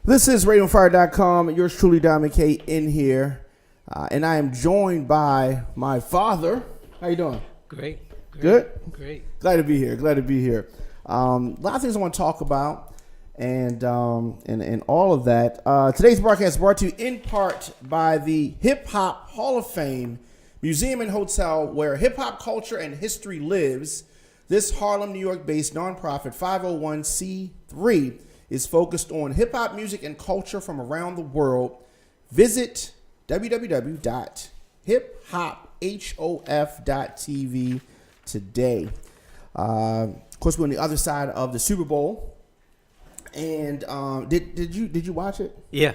This is RadioFire.com. Yours truly, Diamond K, in here. And I am joined by my father. How you doing? Great. Good? Great. Glad to be here. A lot of things I want to talk about and all of that. Today's broadcast is brought to you in part by the Hip Hop Hall of Fame Museum and Hotel, where hip hop culture and history lives. This Harlem, New York-based nonprofit 501c3 is focused on hip-hop music and culture from around the world. Visit www.hiphophof.tv today. Of course, we're on the other side of the Super Bowl. And did you watch it? Yeah.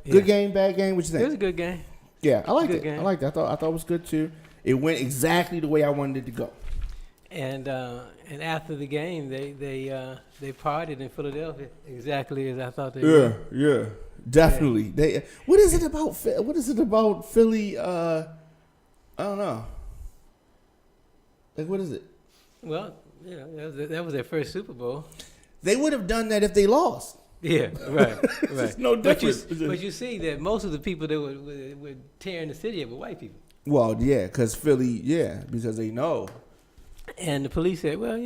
Good game, bad game? What you think? It was a good game. Yeah, I liked it. Game. I liked it. I thought it was good too. It went exactly the way I wanted it to go. And after the game, they partied in Philadelphia exactly as I thought they would. Yeah, definitely. Yeah. What is it about Philly? I don't know. Like, what is it? Well, that was their first Super Bowl. They would have done that if they lost. Yeah, right. It's no difference. But you see that most of the people that were tearing the city up were white people. Well, yeah, because Philly, because they know. And the police said, well,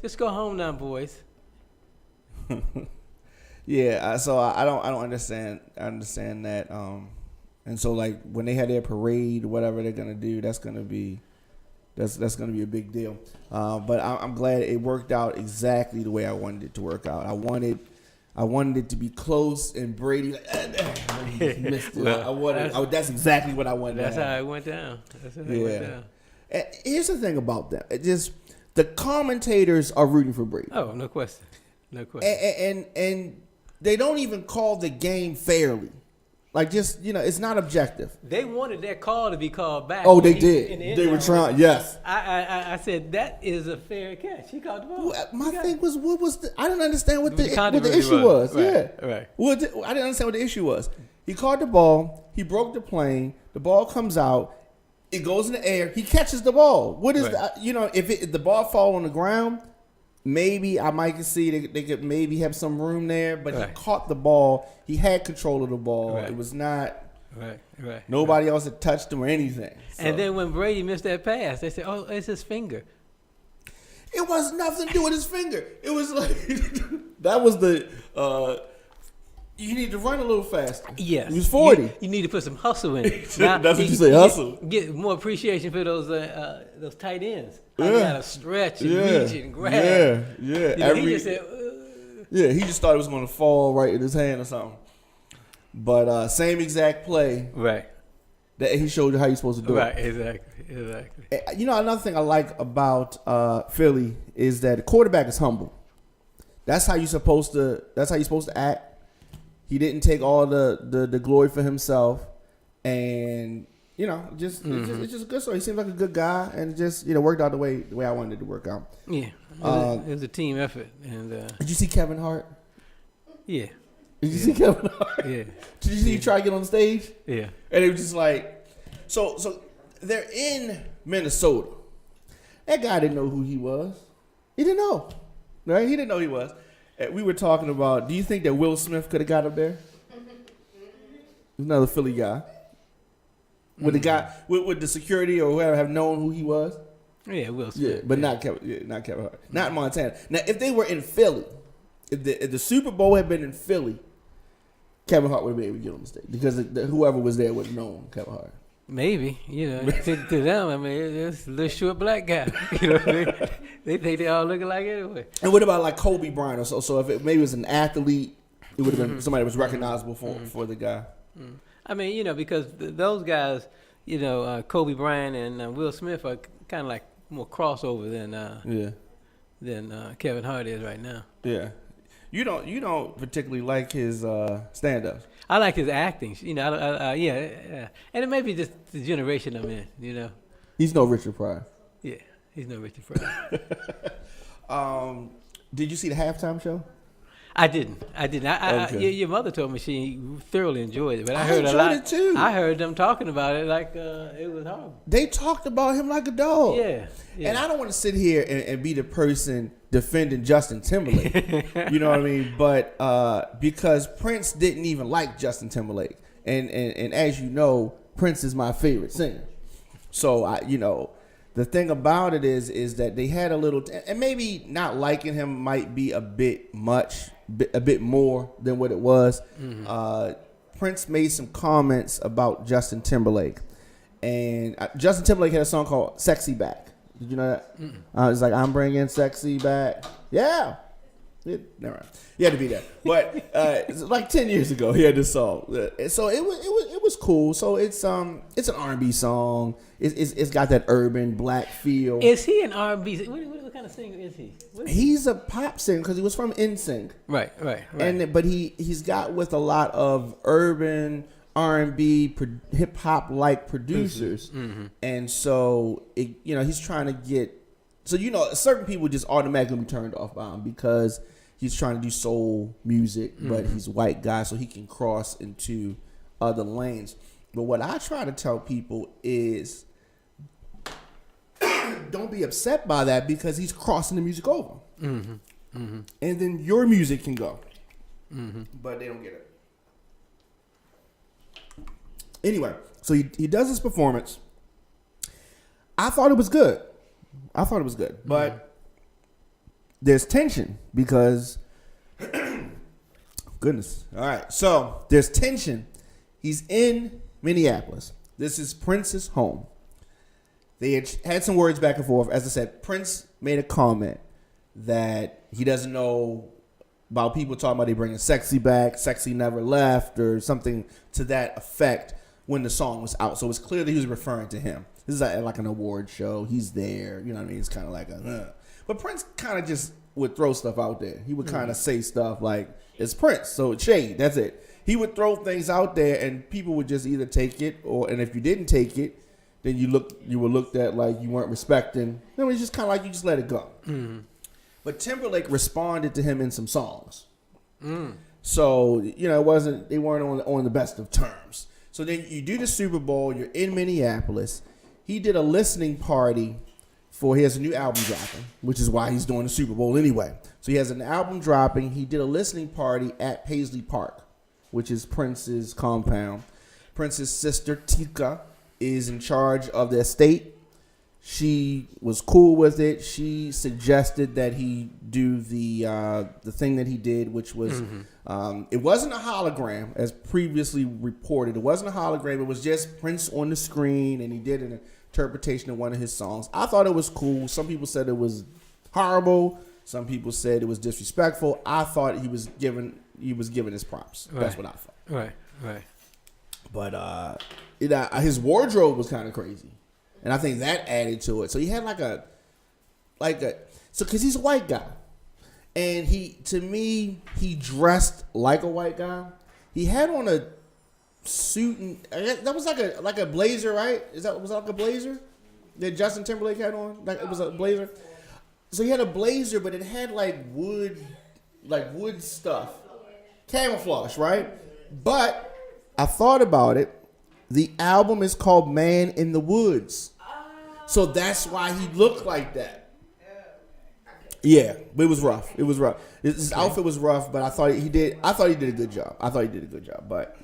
just go home now, boys. Yeah, so I don't understand. I understand that. And so like when they had their parade, whatever they're gonna do, that's gonna be a big deal. But I'm glad it worked out exactly the way I wanted it to work out. I wanted it to be close, and Brady he missed it. Well, that's exactly what I wanted. That's how it went down. And here's the thing about that: the commentators are rooting for Brady. Oh, no question. And they don't even call the game fairly. Like, it's not objective. They wanted that call to be called back. Oh, they did. They were trying. Yes. I said that is a fair catch. He called the ball. My thing was, what was I didn't understand what the issue was. was. Yeah. Right. I didn't understand what the issue was. He caught the ball. He broke the plane. The ball comes out. It goes in the air. He catches the ball. What is if the ball fall on the ground, maybe I might see they could maybe have some room there, but he caught the ball. He had control of the ball. Right. It was not nobody else had touched him or anything. So. And then when Brady missed that pass, they said, "Oh, it's his finger." It was nothing to do with his finger. It was like that was the. You need to run a little faster. Yes. He was 40. You need to put some hustle in it. That's what you say, hustle. Get more appreciation for those tight ends. You gotta stretch and reach and grab. Yeah. He just said, he just thought it was going to fall right in his hand or something. But same exact play. Right. That he showed you how you're supposed to do it. Right, exactly. Another thing I like about Philly is that the quarterback is humble. That's how you're supposed to act. He didn't take all the glory for himself, and it's just a good story. He seems like a good guy, and just worked out the way I wanted it to work out. Yeah, it was a team effort. And did you see Kevin Hart? Yeah. Did you see Kevin Hart? Yeah. Did you see him try to get on stage? Yeah. And it was just like, so they're in Minnesota. That guy didn't know who he was. He didn't know, right? He didn't know who he was. We were talking about, do you think that Will Smith could have got up there? Another Philly guy. Would the guy, would the security or whoever have known who he was? Yeah, Will Smith. Yeah, but not Kevin Hart. Not Montana. Now, if they were in Philly, if the Super Bowl had been in Philly, Kevin Hart would have been able to get on the stage because whoever was there would have known Kevin Hart. Maybe, to them, I mean, it's a little short black guy. They think they all look alike anyway. And what about like Kobe Bryant or so? So if maybe it was an athlete, it would have been somebody that was recognizable for the guy. I mean, because those guys, Kobe Bryant and Will Smith are kind of like more crossover than Kevin Hart is right now. Yeah. You don't particularly like his stand-ups. I like his acting. And it may be just the generation I'm in. He's no Richard Pryor. Yeah, he's no Richard Pryor. Did you see the halftime show? I didn't. Okay. Your mother told me she thoroughly enjoyed it, but I I heard a enjoyed lot. it too. I heard them talking about it like it was horrible. They talked about him like a dog. Yeah. And I don't want to sit here and be the person defending Justin Timberlake. You know what I mean? But because Prince didn't even like Justin Timberlake. And as you know, Prince is my favorite singer. So, the thing about it is that they had a little, and maybe not liking him might be a bit much, a bit more than what it was. Mm-hmm. Prince made some comments about Justin Timberlake. And Justin Timberlake had a song called Sexy Back. Did you know that? It's like, I'm bringing sexy back. Yeah. Never mind. He had to be there. But it's like 10 years ago, he had this song. So it was cool. So it's an R&B song. It's got that urban black feel. Is he an R&B? What kind of singer is he? He's a pop singer because he was from NSYNC. Right. But he's got with a lot of urban R&B, hip hop like producers, mm-hmm. And so he's trying to get. So certain people just automatically be turned off by him because he's trying to do soul music, mm-hmm. But he's a white guy, so he can cross into other lanes. But what I try to tell people is, don't be upset by that because he's crossing the music over, mm-hmm. Mm-hmm. And then your music can go, mm-hmm. But they don't get it. Anyway, so he does his performance. I thought it was good. But mm-hmm. There's tension because, goodness. All right, so there's tension. He's in Minneapolis. This is Prince's home. They had some words back and forth. As I said, Prince made a comment that he doesn't know about people talking about they bringing sexy back, sexy never left, or something to that effect when the song was out. So it's clear that he was referring to him. This is like an award show. He's there. You know what I mean? It's kind of like But Prince kind of just would throw stuff out there. He would kind of say stuff like, it's Prince, so it's shade. That's it. He would throw things out there, and people would just either take it, and if you didn't take it, then you were looked at like you weren't respecting. It's just kind of like you just let it go. Mm-hmm. But Timberlake responded to him in some songs. So they weren't on the best of terms. So then you do the Super Bowl. You're in Minneapolis. He did a listening party he has a new album dropping, which is why he's doing the Super Bowl anyway. So he has an album dropping. He did a listening party at Paisley Park, which is Prince's compound. Prince's sister, Tika, is in charge of the estate. She was cool with it. She suggested that he do the thing that he did, which was it wasn't a hologram as previously reported. It wasn't a hologram. It was just Prince on the screen, and he did an interpretation of one of his songs. I thought it was cool. Some people said it was horrible. Some people said it was disrespectful. I thought he was given his props. Right. That's what I thought. Right. But his wardrobe was kind of crazy. And I think that added to it. So he had because he's a white guy. And he dressed like a white guy. He had on a suit and that was like a blazer, right? Was that like a blazer that Justin Timberlake had on? Like it was a blazer. So he had a blazer, but it had like wood stuff. Camouflage, right? But I thought about it. The album is called Man in the Woods. So that's why he looked like that. Yeah, but it was rough. His outfit was rough, but I thought he did a good job. But,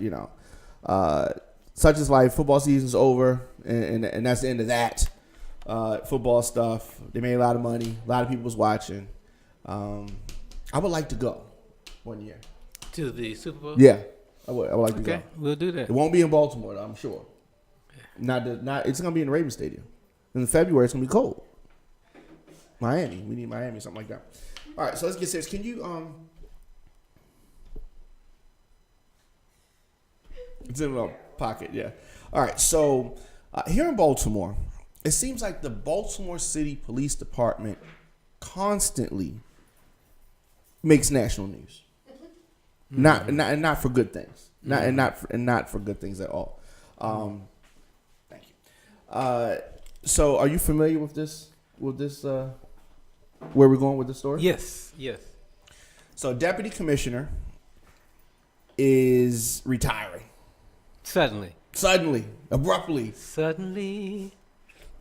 such is life. Football season's over, and that's the end of that. Football stuff. They made a lot of money. A lot of people was watching. I would like to go one year. To the Super Bowl? Yeah. I would like to go. Okay, we'll do that. It won't be in Baltimore, though, I'm sure. It's gonna be in the Ravens Stadium. In February, it's gonna be cold. Miami, we need Miami, something like that. All right, so let's get serious. Can you It's in my pocket, yeah. All right, so here in Baltimore, it seems like the Baltimore City Police Department constantly makes national news. Not for good things. Not for good things at all. Thank you. So are you familiar with this where we're going with the story? Yes. So deputy commissioner is retiring. Suddenly, abruptly.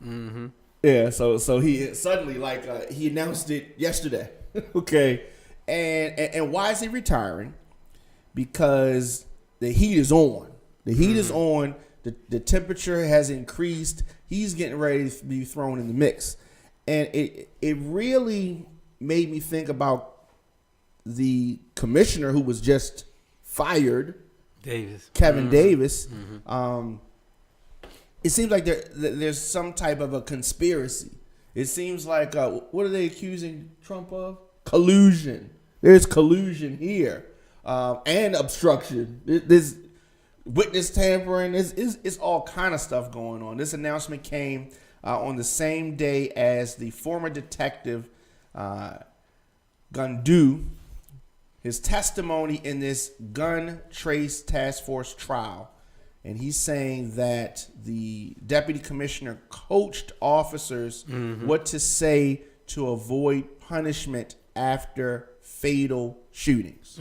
Mm-hmm. Yeah, so he suddenly, like, he announced it yesterday. Okay. And why is he retiring? Because the heat is on. The heat is on. The temperature has increased. He's getting ready to be thrown in the mix. And it really made me think about the commissioner who was just fired, Kevin Davis. It seems like there's some type of a conspiracy. It seems like, what are they accusing Trump of? Collusion. There's collusion here, and obstruction. There's witness tampering. It's all kind of stuff going on. This announcement came on the same day as the former detective Gundu, his testimony in this gun trace task force trial. And he's saying that the deputy commissioner coached officers what to say to avoid punishment after fatal shootings.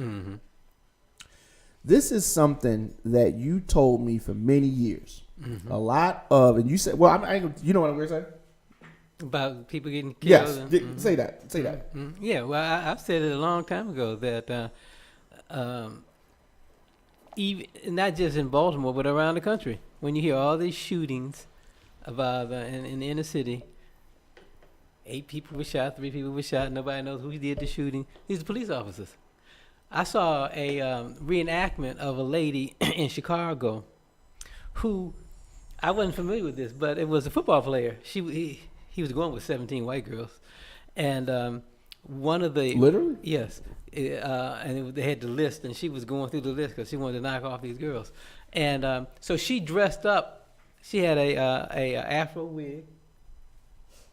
This is something that you told me for many years. A lot of, and you said, well, you know what I'm going to say? About people getting killed. Yes, say that. Yeah, well, I've said it a long time ago that even not just in Baltimore, but around the country, when you hear all these shootings about in the inner city, 8 people were shot, 3 people were shot, nobody knows who did the shooting. These are police officers. I saw a reenactment of a lady in Chicago who, I wasn't familiar with this, but it was a football player. He was going with 17 white girls, and one of the literally, yes, and they had the list, and she was going through the list because she wanted to knock off these girls, and so she dressed up. She had a afro wig,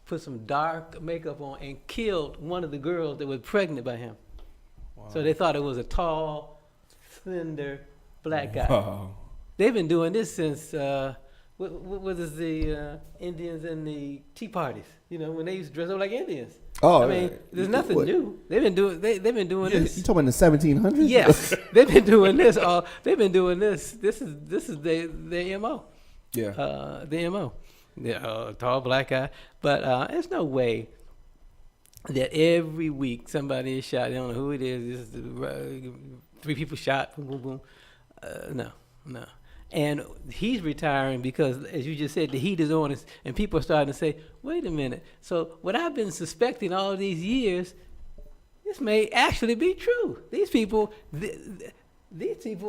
put some dark makeup on, and killed one of the girls that was pregnant by him. Wow. So they thought it was a tall, slender black guy. Wow. They've been doing this since what is the Indians and the tea parties? You know, when they used to dress up like Indians. Oh, I mean, there's nothing new. They've been doing this. You talking about the 1700s? Yes, they've been doing this. They've been doing this. This is their MO. Yeah. The MO. Tall black guy. But there's no way that every week somebody is shot. They don't know who it is. This is 3 people shot. Boom, boom, boom. No. And he's retiring because, as you just said, the heat is on, and people are starting to say, wait a minute. So what I've been suspecting all these years, this may actually be true. These people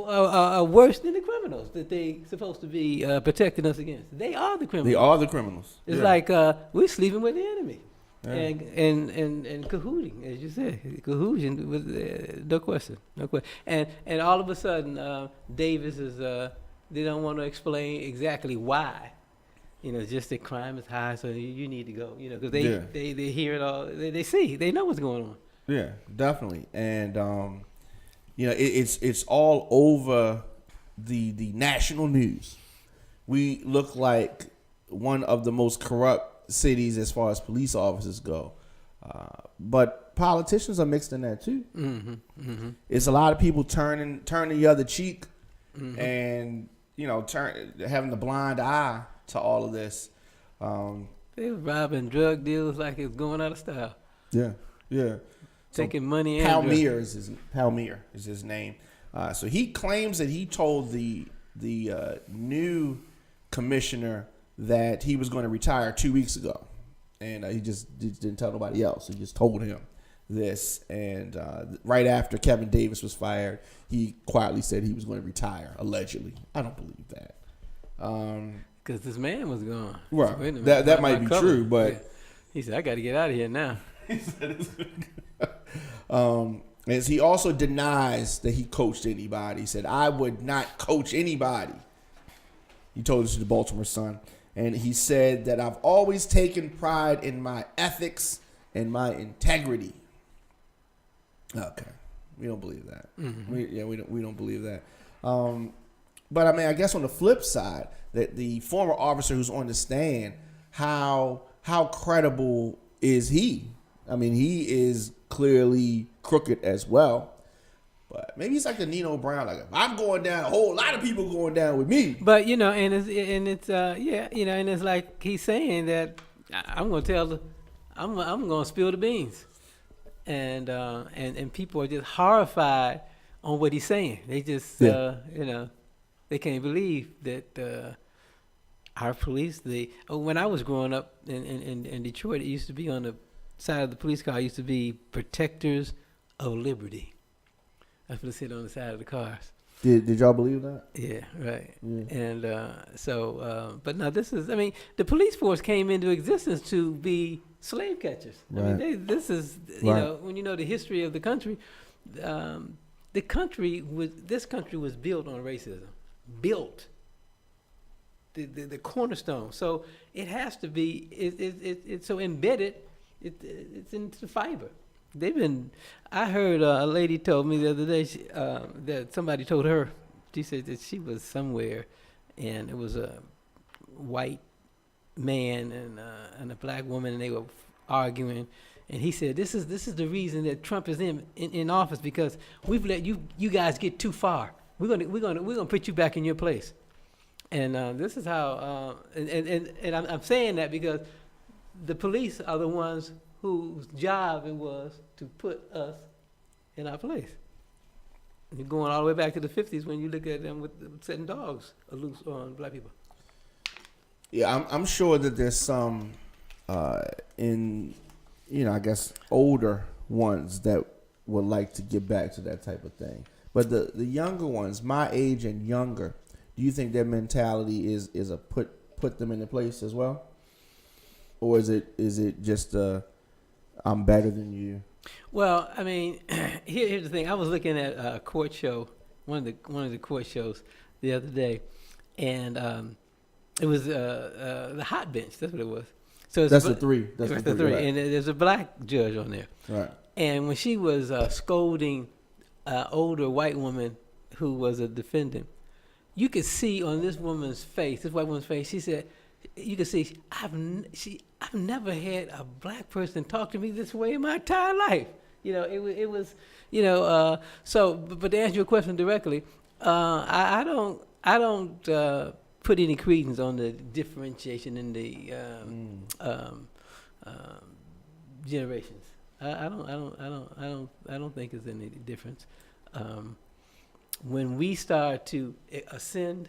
are worse than the criminals that they're supposed to be protecting us against. They are the criminals. They are the criminals. It's like we're sleeping with the enemy. Yeah. And cahooting, as you said, collusion with no question. And all of a sudden, Davis is they don't want to explain exactly why. You know, just that crime is high, so you need to go. You know, because they hear it all. They know what's going on. Yeah, definitely. And you know, it's all over the national news. We look like one of the most corrupt cities as far as police officers go, but politicians are mixed in that too. It's a lot of people turning the other cheek, and you know, having the blind eye to all of this. They're robbing drug dealers like it's going out of style. Yeah. Taking money and Palmier is his name. So he claims that he told the new commissioner that he was going to retire 2 weeks ago, and he just didn't tell nobody else. He just told him this, and right after Kevin Davis was fired, he quietly said he was going to retire. Allegedly, I don't believe that. Because this man was gone. Right, so that might be true, but he said, "I got to get out of here now." As he also denies that he coached anybody. He said, "I would not coach anybody." He told this to the Baltimore Sun. And he said that I've always taken pride in my ethics and my integrity. Okay. We don't believe that. We don't believe that. But I mean, I guess on the flip side, that the former officer who's on the stand, how credible is he? I mean, he is clearly crooked as well. But maybe it's like the Nino Brown, like if I'm going down, a whole lot of people going down with me. But and it's and it's like he's saying that I'm going to I'm going to spill the beans, and people are just horrified on what he's saying. They just they can't believe that our police. When I was growing up in Detroit, it used to be on the side of the police car. It used to be protectors of liberty. That's what it said on the side of the cars. Did y'all believe that? Yeah, right. Yeah. And but now this is, the police force came into existence to be slave catchers. Right. This is, when you know the history of the country, this country was built on racism, built the cornerstone. So it has to be, it's so embedded, it's into the fiber. I heard a lady told me the other day that somebody told her, she said that she was somewhere and it was a white man and a black woman and they were arguing, and he said this is the reason that Trump is in office, because we've let you guys get too far. We're gonna put you back in your place. And this is how and I'm saying that because the police are the ones whose job it was to put us in our place. And you're going all the way back to the 50s when you look at them with setting dogs loose on black people. Yeah, I'm sure that there's some I guess older ones that would like to get back to that type of thing. But the younger ones, my age and younger, do you think their mentality is a put them in a place as well? Or is it just I'm better than you? Well, here's the thing. I was looking at a court show, one of the court shows the other day, and it was the hot bench. That's what it was. So that's the three. That's the three. Right. And there's a black judge on there. Right. And when she was scolding an older white woman who was a defendant, you could see on this woman's face, this white woman's face, she said, you could see, I've never had a black person talk to me this way in my entire life. It was, so, but to answer your question directly, I don't put any credence on the differentiation in the generations. I don't think there's any difference. When we start to ascend,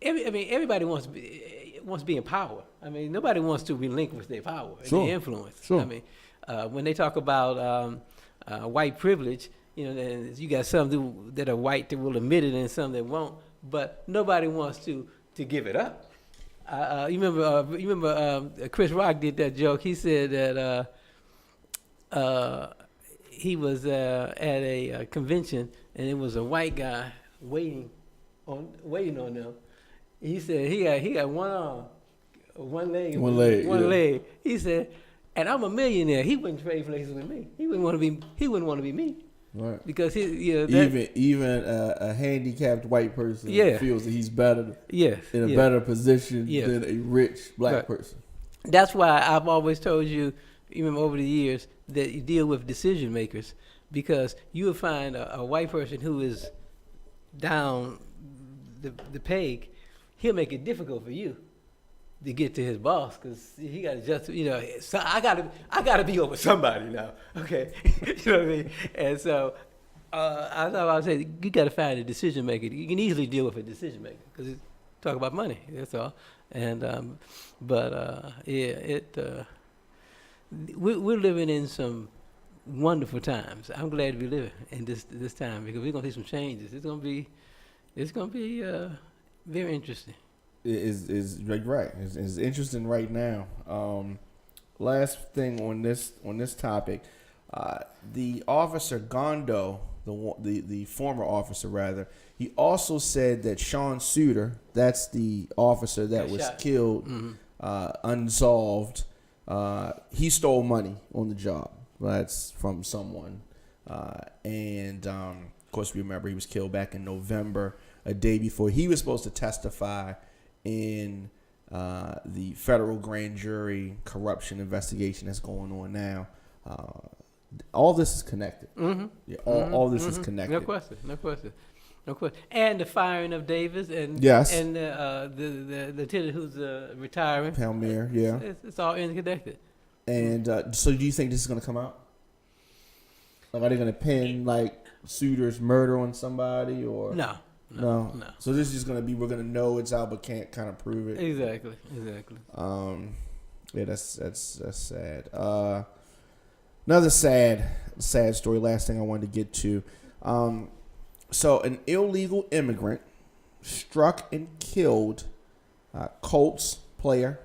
everybody wants to be in power. Nobody wants to relinquish their power and their influence. Sure. When they talk about white privilege, then you got some that are white that will admit it and some that won't. But nobody wants to give it up. You remember Chris Rock did that joke. He said that he was at a convention and it was a white guy waiting on them. He said he got one arm, one leg. He said, and I'm a millionaire. He wouldn't trade places with me. He wouldn't want to be me. Right. Because even a handicapped white person feels that he's better in a better position than a rich black person. That's why I've always told you, even over the years, that you deal with decision makers, because you will find a white person who is down the peg. He'll make it difficult for you to get to his boss because he got to just, so I got to be over somebody now, okay? You know what I mean? And so I was saying, you got to find a decision maker. You can easily deal with a decision maker because it's talk about money. That's all. And we're living in some wonderful times. I'm glad to be living in this time because we're gonna see some changes. It's gonna be very interesting. Is right. It's interesting right now. Last thing on this topic, the officer Gondo, the former officer rather, he also said that Sean Suter, that's the officer that was killed, unsolved. He stole money on the job. That's from someone, and of course we remember he was killed back in November, a day before he was supposed to testify in the federal grand jury corruption investigation that's going on now. All this is connected. Mm-hmm. Yeah, all this is connected. No question. And the firing of Davis and Yes. and the lieutenant who's retiring. Palmier, yeah. It's all interconnected. And so, do you think this is going to come out? Like, are they going to pin like Suter's murder on somebody or no? So this is just going to be, we're going to know it's out but can't kind of prove it. Exactly. Yeah, that's sad. Another sad story. Last thing I wanted to get to. So an illegal immigrant struck and killed Colts player,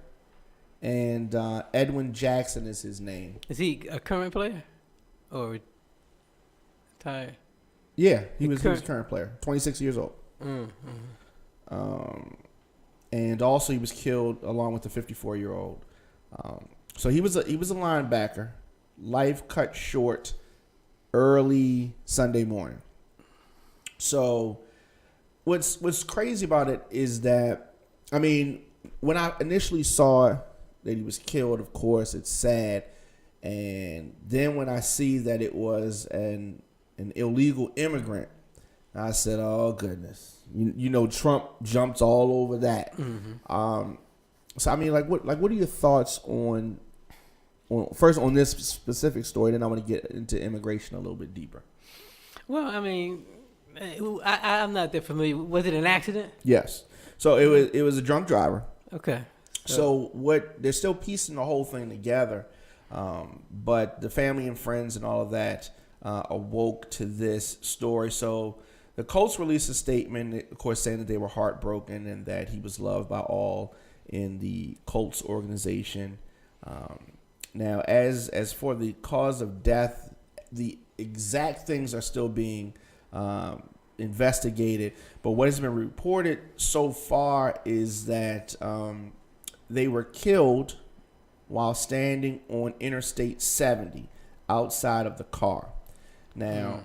and Edwin Jackson is his name. Is he a current player or retired? Yeah, he was a current player, 26 years old. And also he was killed along with the 54-year-old. So he was a linebacker. Life cut short early Sunday morning. So what's crazy about it is that, I mean, when I initially saw that he was killed, of course, it's sad. And then when I see that it was an illegal immigrant, I said, oh, goodness. You know, Trump jumped all over that. So, I mean, what are your thoughts on first on this specific story, then I want to get into immigration a little bit deeper. Well, I mean, I'm not that familiar. Was it an accident? Yes. So it was a drunk driver. Okay. So they're still piecing the whole thing together, but the family and friends and all of that awoke to this story. So the Colts released a statement, of course, saying that they were heartbroken and that he was loved by all in the Colts organization. Now, as for the cause of death, the exact things are still being investigated. But what has been reported so far is that they were killed while standing on Interstate 70 outside of the car. Now,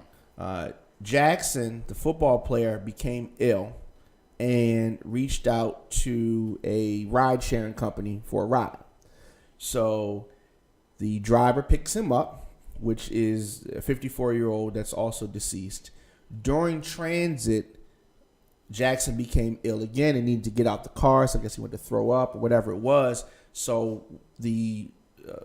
Jackson, the football player, became ill and reached out to a ride-sharing company for a ride. So the driver picks him up, which is a 54-year-old that's also deceased. During transit, Jackson became ill again and needed to get out the car. So I guess he went to throw up or whatever it was. So the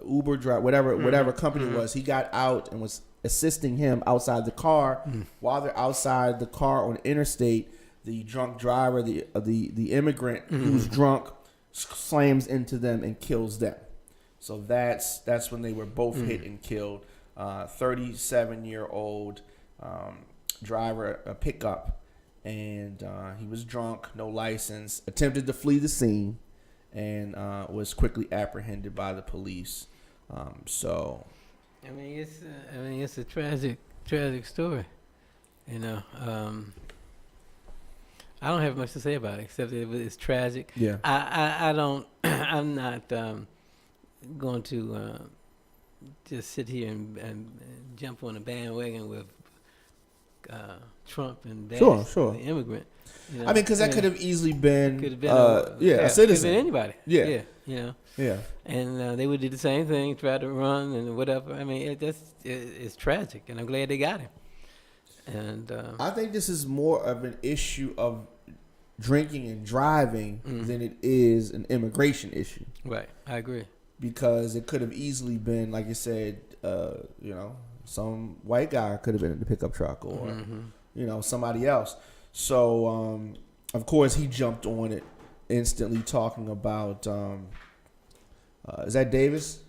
Uber driver, whatever company it was, he got out and was assisting him outside the car. While they're outside the car on the interstate, the drunk driver, the immigrant who's drunk, slams into them and kills them. So that's when they were both hit and killed. 37-year-old driver, a pickup, and he was drunk, no license, attempted to flee the scene, and was quickly apprehended by the police. So, I mean, it's a tragic story. You know, I don't have much to say about it except that it's tragic. Yeah. I don't. I'm not going to just sit here and jump on a bandwagon with Trump and bash the immigrant. You know? I mean, because that could have easily been, a citizen. Could have been anybody. Yeah. You know. Yeah. And they would do the same thing, try to run and whatever. I mean, it's tragic, and I'm glad they got him. And I think this is more of an issue of drinking and driving than it is an immigration issue. Right, I agree. Because it could have easily been, like you said, some white guy could have been in the pickup truck or, somebody else. So, of course, he jumped on it instantly, talking about, is that Davis? Is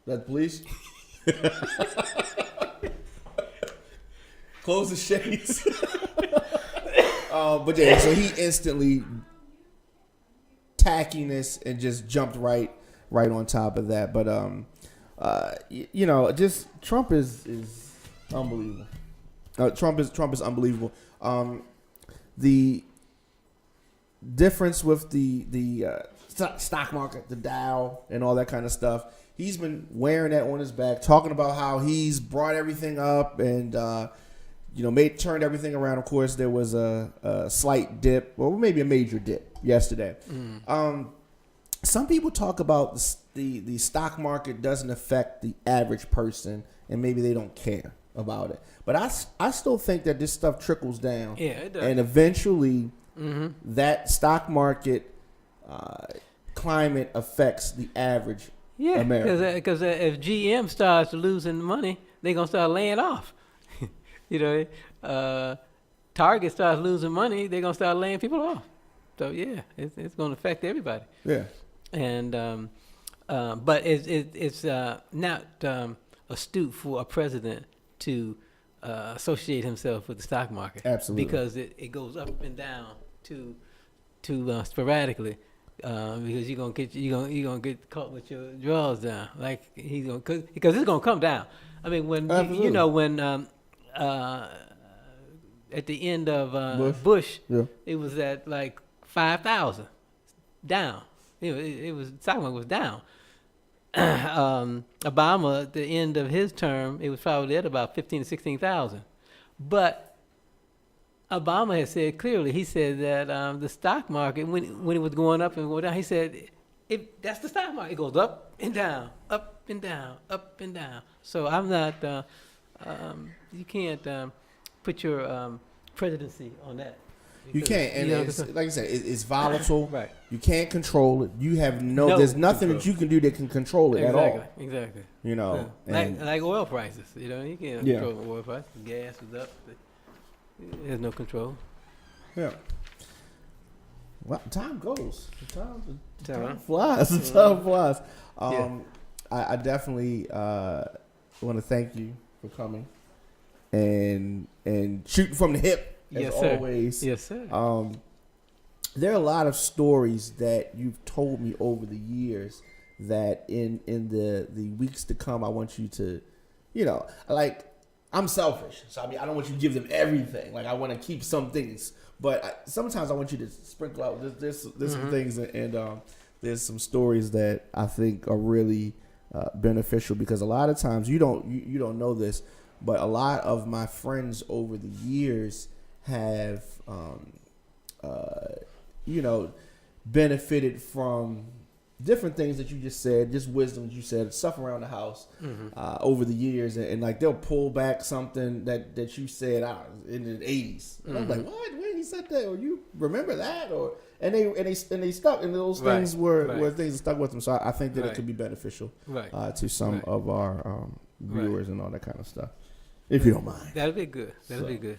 that the police? Close the shades. But yeah, so he instantly tackiness and just jumped right on top of that. But just Trump is unbelievable. Trump is unbelievable. The difference with the stock market, the Dow, and all that kind of stuff. He's been wearing that on his back, talking about how he's brought everything up and turned everything around. Of course, there was a slight dip, or maybe a major dip yesterday. some people talk about the stock market doesn't affect the average person, and maybe they don't care about it. But I still think that this stuff trickles down. Yeah, it does. And eventually, that stock market climate affects the average American. Because if GM starts losing money, they're going to start laying off. Target starts losing money, they're going to start laying people off. So, yeah, it's going to affect everybody. Yeah. And but it's not astute for a president to associate himself with the stock market. Absolutely. Because it goes up and down too sporadically. Because you're gonna get caught with your drawers down, like because it's gonna come down. I mean, when when at the end of Bush, it was at like 5,000 down. It was stock market was down. Obama, at the end of his term, it was probably at about 15 to 16,000. But Obama had said clearly, he said that the stock market, when it was going up and going down, he said, that's the stock market. It goes up and down, up and down, up and down. So I'm not, you can't put your presidency on that. You can't, and it's, like I said, it's volatile. Right. You can't control it. You have there's nothing that you can do that can control it at all. Exactly. Yeah. Like oil prices. You can't control oil prices. Gas is up. There's no control. Yeah. Well, time goes. Time flies. Time flies. I definitely want to thank you for coming and shooting from the hip. As always. Yes, sir. There are a lot of stories that you've told me over the years that in the weeks to come, I want you to, I'm selfish. So, I don't want you to give them everything. Like, I want to keep some things. But sometimes I want you to sprinkle out. There's some things, and there's some stories that I think are really beneficial, because a lot of times you don't know this, but a lot of my friends over the years have benefited from different things that you just said, just wisdom that you said, stuff around the house over the years, and like they'll pull back something that you said in the 80s. And I'm like, what? When he said that? Or you remember that? And they stuck, and those things were things that stuck with them. So I think that it could be beneficial to some of our viewers and all that kind of stuff, if you don't mind. That'd be good. That'd be good.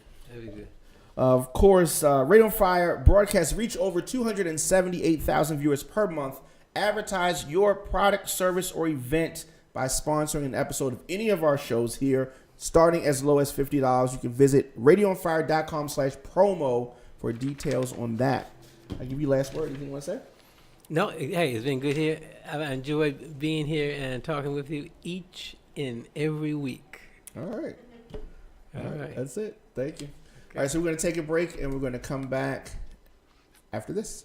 Of course, Radio on Fire broadcasts reach over 278,000 viewers per month. Advertise your product, service, or event by sponsoring an episode of any of our shows here, starting as low as $50. You can visit radioonfire.com/promo for details on that. I give you last word. Anything you want to say? No, hey, it's been good here. I enjoyed being here and talking with you each and every week. All right. All right. That's it. Thank you. Okay. All right, so we're going to take a break, and we're going to come back after this.